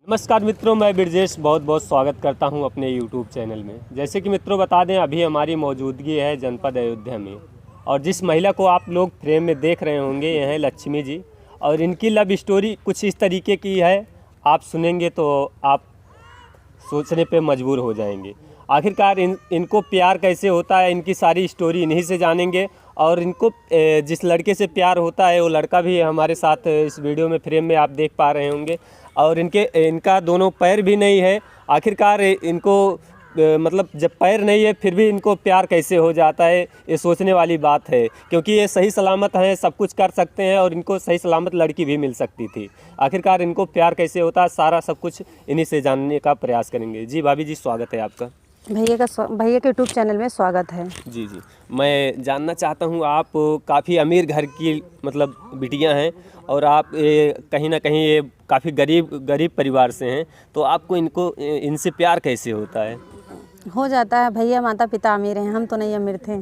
नमस्कार मित्रों, मैं ब्रजेश बहुत बहुत स्वागत करता हूं अपने YouTube चैनल में। जैसे कि मित्रों बता दें, अभी हमारी मौजूदगी है जनपद अयोध्या में और जिस महिला को आप लोग फ्रेम में देख रहे होंगे ये हैं लक्ष्मी जी। और इनकी लव स्टोरी कुछ इस तरीके की है, आप सुनेंगे तो आप सोचने पे मजबूर हो जाएंगे। आखिरकार इनको प्यार कैसे होता है, इनकी सारी स्टोरी इन्हीं से जानेंगे। और इनको जिस लड़के से प्यार होता है वो लड़का भी हमारे साथ इस वीडियो में फ्रेम में आप देख पा रहे होंगे। और इनका दोनों पैर भी नहीं है। आखिरकार इनको मतलब जब पैर नहीं है फिर भी इनको प्यार कैसे हो जाता है, ये सोचने वाली बात है। क्योंकि ये सही सलामत हैं, सब कुछ कर सकते हैं और इनको सही सलामत लड़की भी मिल सकती थी। आखिरकार इनको प्यार कैसे होता है, सारा सब कुछ इन्हीं से जानने का प्रयास करेंगे। जी भाभी जी, स्वागत है आपका। भैया के यूट्यूब चैनल में स्वागत है। जी जी, मैं जानना चाहता हूँ, आप काफ़ी अमीर घर की मतलब बिटियाँ हैं और आप कहीं ना कहीं ये काफ़ी गरीब परिवार से हैं, तो आपको इनसे प्यार कैसे होता है? हो जाता है भैया, माता पिता अमीर हैं, हम तो नहीं अमीर थे।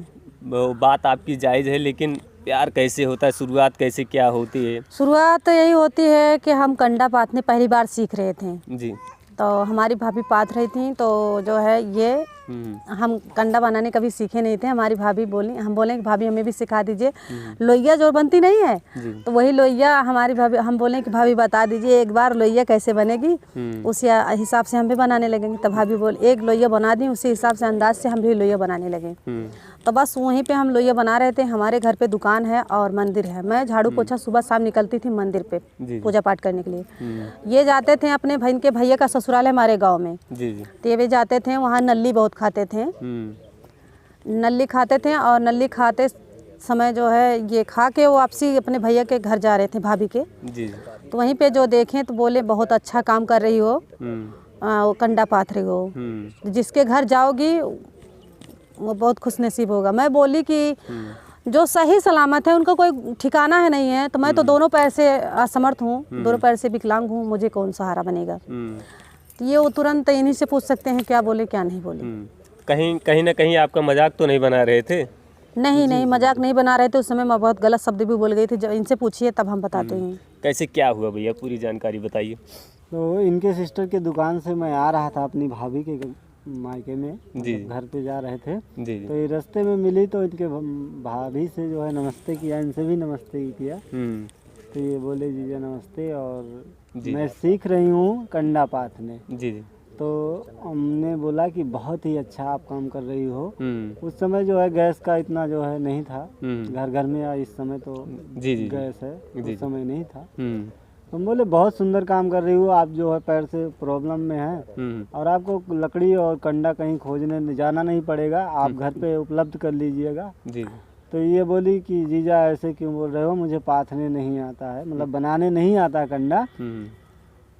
वो बात आपकी जायज़ है, लेकिन प्यार कैसे होता है, शुरुआत कैसे क्या होती है? शुरुआत यही होती है कि हम कंडा पाथने पहली बार सीख रहे थे, जी। तो हमारी भाभी पाथ रही थी, तो जो है ये हम कंडा बनाने कभी सीखे नहीं थे। हमारी भाभी बोली, हम बोले कि भाभी हमें भी सिखा दीजिए। लोइया जो बनती नहीं है, तो वही लोइया हमारी भाभी, हम बोले कि भाभी बता दीजिए एक बार लोइया कैसे बनेगी, उसी हिसाब से हम भी बनाने लगेंगे। तो भाभी बोल एक लोइया बना दी, उसी हिसाब से अंदाज से हम भी लोइया बनाने लगे। तो बस वहीं पे हम लोइया बना रहे थे। हमारे घर पे दुकान है और मंदिर है। मैं झाड़ू पोछा सुबह शाम निकलती थी मंदिर पे पूजा पाठ करने के लिए। ये जाते थे अपने बहन के भैया का ससुराल है हमारे गांव में। तो ये भी जाते थे, वहाँ नल्ली बहुत खाते थे। नल्ली खाते थे और नल्ली खाते समय जो है ये खा के वो वापसी अपने भैया के घर जा रहे थे, भाभी के। तो वहीं पे जो देखें तो बोले बहुत अच्छा काम कर रही हो, वो कंडा पाथ रही हो, जिसके घर जाओगी वो बहुत खुशनसीब होगा। मैं बोली कि जो सही सलामत है उनका कोई ठिकाना है नहीं है, तो मैं तो दोनों पैर से असमर्थ हूँ, दोनों पैर से विकलांग हूँ, मुझे कौन सहारा बनेगा। तो ये वो तुरंत इन्हीं से पूछ सकते हैं क्या बोले क्या नहीं बोले। कहीं ना कहीं आपका मजाक तो नहीं बना रहे थे? नहीं, मजाक नहीं बना रहे थे। उस समय मैं बहुत गलत शब्द भी बोल गई थी। जब इनसे पूछिए तब हम बताते हैं। कैसे क्या हुआ भैया, पूरी जानकारी बताइए। तो इनके सिस्टर के दुकान से मैं आ रहा था अपनी भाभी के मायके में, घर पे जा रहे थे। तो ये रास्ते में मिली तो इनके भाभी से जो है नमस्ते किया, इनसे भी नमस्ते किया। तो ये बोले जीजा नमस्ते, और मैं सीख रही हूँ कंडा पाथने। तो हमने बोला कि बहुत ही अच्छा आप काम कर रही हो। उस समय जो है गैस का इतना जो है नहीं था घर घर में, इस समय तो गैस है, उस समय नहीं था। हम बोले बहुत सुंदर काम कर रही हो आप, जो है पैर से प्रॉब्लम में है और आपको लकड़ी और कंडा कहीं खोजने जाना नहीं पड़ेगा, आप घर पे उपलब्ध कर लीजिएगा। तो ये बोली कि जीजा ऐसे क्यों बोल रहे हो, मुझे पाथने नहीं आता है, मतलब बनाने नहीं आता कंडा,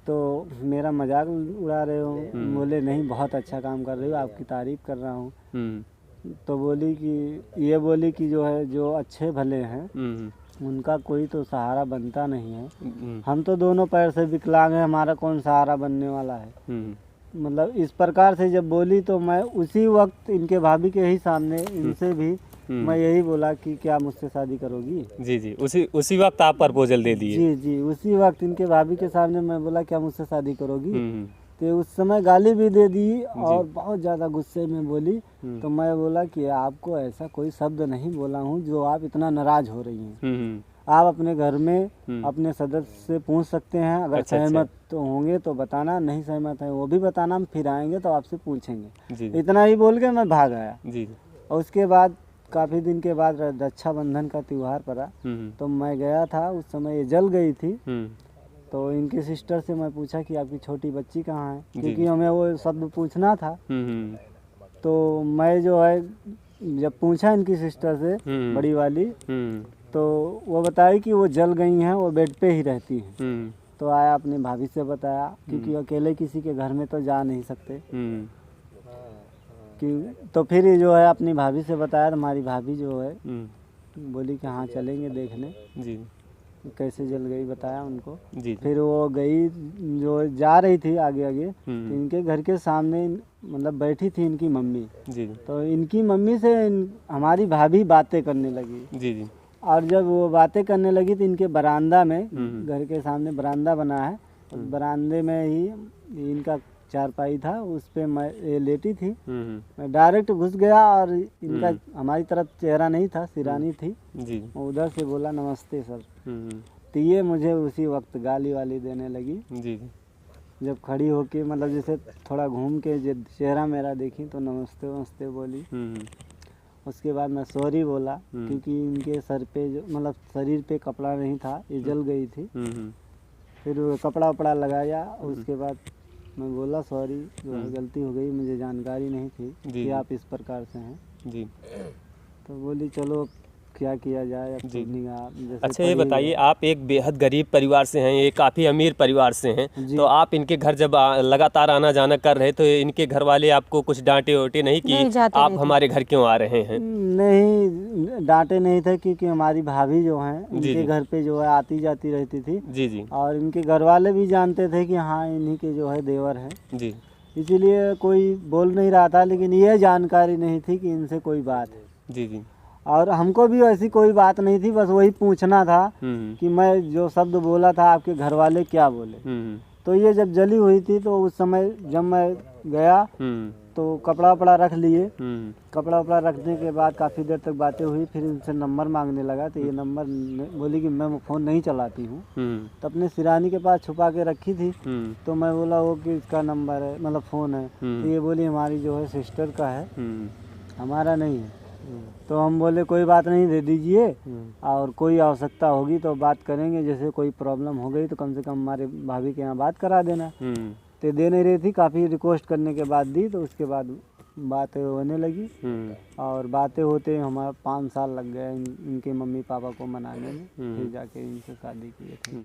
तो मेरा मजाक उड़ा रहे हो। बोले नहीं, बहुत अच्छा काम कर रही हो, आपकी तारीफ कर रहा हूँ। तो ये बोली कि जो है जो अच्छे भले हैं उनका कोई तो सहारा बनता नहीं है, हम तो दोनों पैर से विकलांग हैं, हमारा कौन सहारा बनने वाला है। मतलब इस प्रकार से जब बोली तो मैं उसी वक्त इनके भाभी के ही सामने इनसे भी मैं यही बोला कि क्या मुझसे शादी करोगी। जी, उसी वक्त आप प्रपोजल दे दिए? जी, उसी वक्त इनके भाभी के सामने मैं बोला क्या मुझसे शादी करोगी। तो उस समय गाली भी दे दी और बहुत ज़्यादा गुस्से में बोली। तो मैं बोला कि आपको ऐसा कोई शब्द नहीं बोला हूँ जो आप इतना नाराज हो रही हैं। आप अपने घर में अपने सदस्य से पूछ सकते हैं, अगर सहमत तो होंगे तो बताना, नहीं सहमत है वो भी बताना, हम फिर आएंगे तो आपसे पूछेंगे। इतना ही बोल के मैं भाग आया। और उसके बाद काफ़ी दिन के बाद रक्षाबंधन का त्यौहार पड़ा, तो मैं गया था, उस समय ये जल गई थी। तो इनके सिस्टर से मैं पूछा कि आपकी छोटी बच्ची कहाँ है, क्योंकि हमें वो शब्द पूछना था। तो मैं जो है जब पूछा इनकी सिस्टर से बड़ी वाली, तो वो बताई कि वो जल गई हैं, वो बेड पे ही रहती हैं। तो आया अपनी भाभी से बताया, क्योंकि अकेले किसी के घर में तो जा नहीं सकते। तो फिर ये जो है अपनी भाभी से बताया, तो हमारी भाभी जो है बोली कि हाँ चलेंगे देखने कैसे जल गई, बताया उनको। फिर वो गई, जो जा रही थी आगे तो इनके घर के सामने मतलब बैठी थी इनकी मम्मी। तो इनकी मम्मी से हमारी भाभी बातें करने लगी। और जब वो बातें करने लगी तो इनके बरामदा में, घर के सामने बरामदा बना है, बरामदे में ही इनका चारपाई था, उस पे मैं ये लेटी थी। मैं डायरेक्ट घुस गया और इनका हमारी तरफ चेहरा नहीं था, सिरानी थी जी। उधर से बोला नमस्ते सर। तो ये मुझे उसी वक्त गाली वाली देने लगी जी। जब खड़ी होके मतलब जैसे थोड़ा घूम के जब चेहरा मेरा देखी तो नमस्ते नमस्ते बोली। उसके बाद मैं सॉरी बोला क्योंकि इनके सर पे जो मतलब शरीर पे कपड़ा नहीं था, ये जल गई थी। फिर कपड़ा वपड़ा लगाया, उसके बाद मैं बोला सॉरी, जो है गलती हो गई, मुझे जानकारी नहीं थी कि आप इस प्रकार से हैं जी। तो बोली चलो क्या किया जाए अब जी। अच्छा ये बताइए, आप एक बेहद गरीब परिवार से हैं, ये काफ़ी अमीर परिवार से हैं, तो आप इनके घर जब लगातार आना जाना कर रहे तो इनके घर वाले आपको कुछ डांटे वाटे नहीं कि आप हमारे घर क्यों आ रहे हैं? नहीं, डांटे नहीं थे क्योंकि हमारी भाभी जो हैं इनके घर पे जो है आती जाती रहती थी जी जी। और इनके घर वाले भी जानते थे कि हाँ इन्हीं के जो है देवर हैं जी, इसीलिए कोई बोल नहीं रहा था। लेकिन ये जानकारी नहीं थी कि इनसे कोई बात है जी जी। और हमको भी ऐसी कोई बात नहीं थी, बस वही पूछना था कि मैं जो शब्द बोला था आपके घर वाले क्या बोले। तो ये जब जली हुई थी तो उस समय जब मैं गया तो कपड़ा वपड़ा रख लिए। कपड़ा वपड़ा रखने के बाद काफ़ी देर तक बातें हुई, फिर इनसे नंबर मांगने लगा। तो ये नंबर बोली कि मैं फ़ोन नहीं चलाती हूँ, तो अपने सिरानी के पास छुपा के रखी थी। तो मैं बोला वो कि इसका नंबर है मतलब फ़ोन है। तो ये बोली हमारी जो है सिस्टर का है, हमारा नहीं है। तो हम बोले कोई बात नहीं, दे दीजिए, और कोई आवश्यकता होगी तो बात करेंगे, जैसे कोई प्रॉब्लम हो गई तो कम से कम हमारे भाभी के यहाँ बात करा देना। तो दे नहीं रही थी, काफ़ी रिक्वेस्ट करने के बाद दी। तो उसके बाद बातें होने लगी और बातें होते हमारा 5 साल लग गए इनके मम्मी पापा को मनाने में, फिर जाके इनसे शादी की थी।